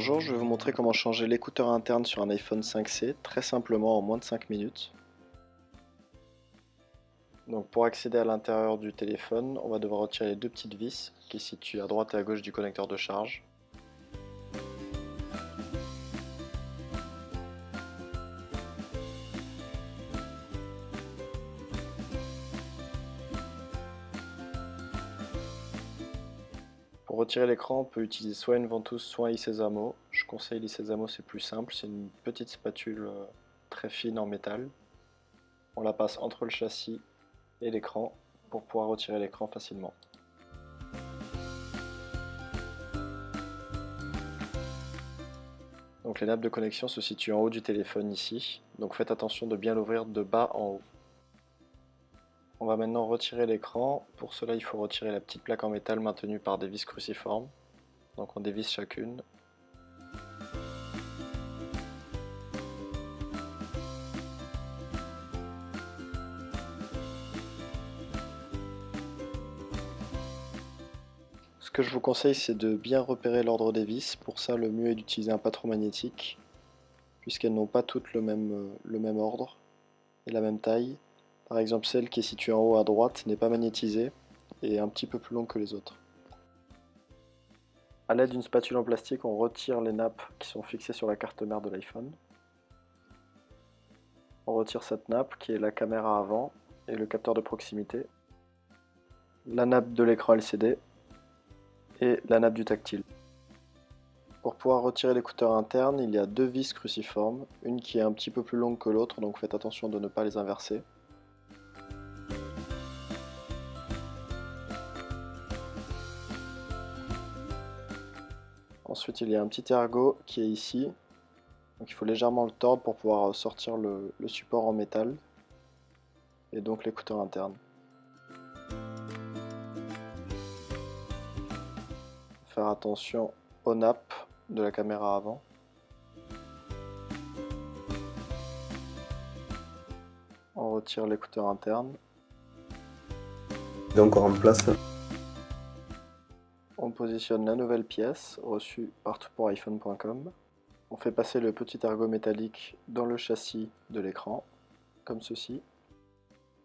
Bonjour, je vais vous montrer comment changer l'écouteur interne sur un iPhone 5C très simplement en moins de 5 minutes. Donc pour accéder à l'intérieur du téléphone, on va devoir retirer les deux petites vis qui se situent à droite et à gauche du connecteur de charge. Pour retirer l'écran, on peut utiliser soit une ventouse, soit un lissez-ammo. Je conseille lissez-ammo, c'est plus simple, c'est une petite spatule très fine en métal. On la passe entre le châssis et l'écran pour pouvoir retirer l'écran facilement. Donc les nappes de connexion se situent en haut du téléphone ici, donc faites attention de bien l'ouvrir de bas en haut. On va maintenant retirer l'écran. Pour cela, il faut retirer la petite plaque en métal maintenue par des vis cruciformes. Donc on dévisse chacune. Ce que je vous conseille, c'est de bien repérer l'ordre des vis. Pour ça, le mieux est d'utiliser un patron magnétique, puisqu'elles n'ont pas toutes le même ordre et la même taille. Par exemple, celle qui est située en haut à droite n'est pas magnétisée et est un petit peu plus longue que les autres. A l'aide d'une spatule en plastique, on retire les nappes qui sont fixées sur la carte mère de l'iPhone. On retire cette nappe qui est la caméra avant et le capteur de proximité, la nappe de l'écran LCD et la nappe du tactile. Pour pouvoir retirer l'écouteur interne, il y a deux vis cruciformes, une qui est un petit peu plus longue que l'autre, donc faites attention de ne pas les inverser. Ensuite, il y a un petit ergot qui est ici, donc il faut légèrement le tordre pour pouvoir sortir le support en métal et donc l'écouteur interne. Faire attention aux nappes de la caméra avant. On retire l'écouteur interne. Donc on remplace. On positionne la nouvelle pièce reçue par toutpouriphone.com. On fait passer le petit ergot métallique dans le châssis de l'écran, comme ceci.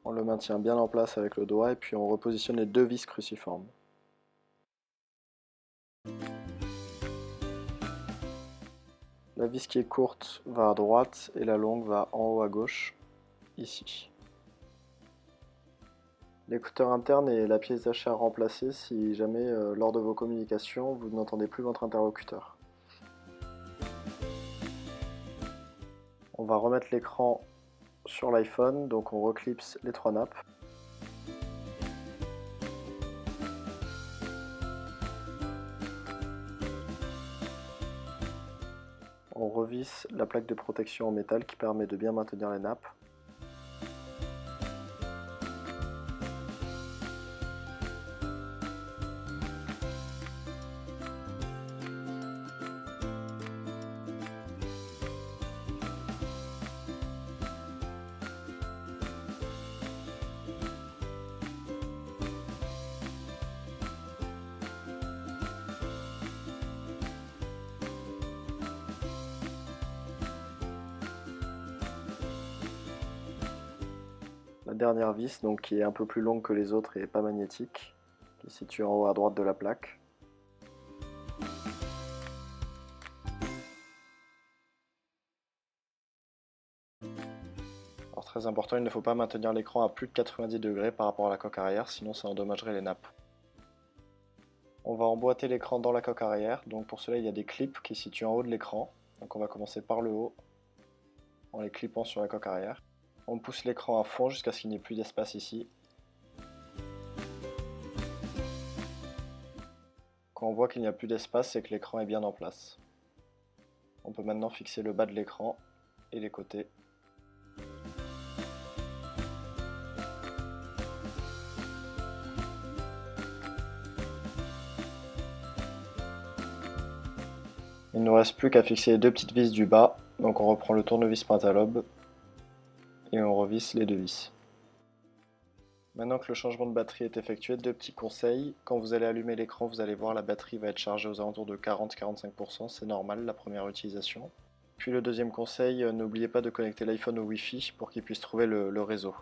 On le maintient bien en place avec le doigt et puis on repositionne les deux vis cruciformes. La vis qui est courte va à droite et la longue va en haut à gauche, ici. L'écouteur interne est la pièce d'achat remplacée si jamais lors de vos communications vous n'entendez plus votre interlocuteur. On va remettre l'écran sur l'iPhone, donc on reclipse les trois nappes. On revisse la plaque de protection en métal qui permet de bien maintenir les nappes. La dernière vis, donc, qui est un peu plus longue que les autres et pas magnétique, qui est située en haut à droite de la plaque. Alors très important, il ne faut pas maintenir l'écran à plus de 90 degrés par rapport à la coque arrière, sinon ça endommagerait les nappes. On va emboîter l'écran dans la coque arrière, donc pour cela il y a des clips qui se situent en haut de l'écran. Donc on va commencer par le haut, en les clippant sur la coque arrière. On pousse l'écran à fond jusqu'à ce qu'il n'y ait plus d'espace ici. Quand on voit qu'il n'y a plus d'espace, c'est que l'écran est bien en place. On peut maintenant fixer le bas de l'écran et les côtés. Il ne nous reste plus qu'à fixer les deux petites vis du bas, donc on reprend le tournevis pentalobe et on revisse les deux vis. Maintenant que le changement de batterie est effectué, deux petits conseils. Quand vous allez allumer l'écran, vous allez voir la batterie va être chargée aux alentours de 40-45%, c'est normal la première utilisation. Puis le deuxième conseil, n'oubliez pas de connecter l'iPhone au Wi-Fi pour qu'il puisse trouver le réseau.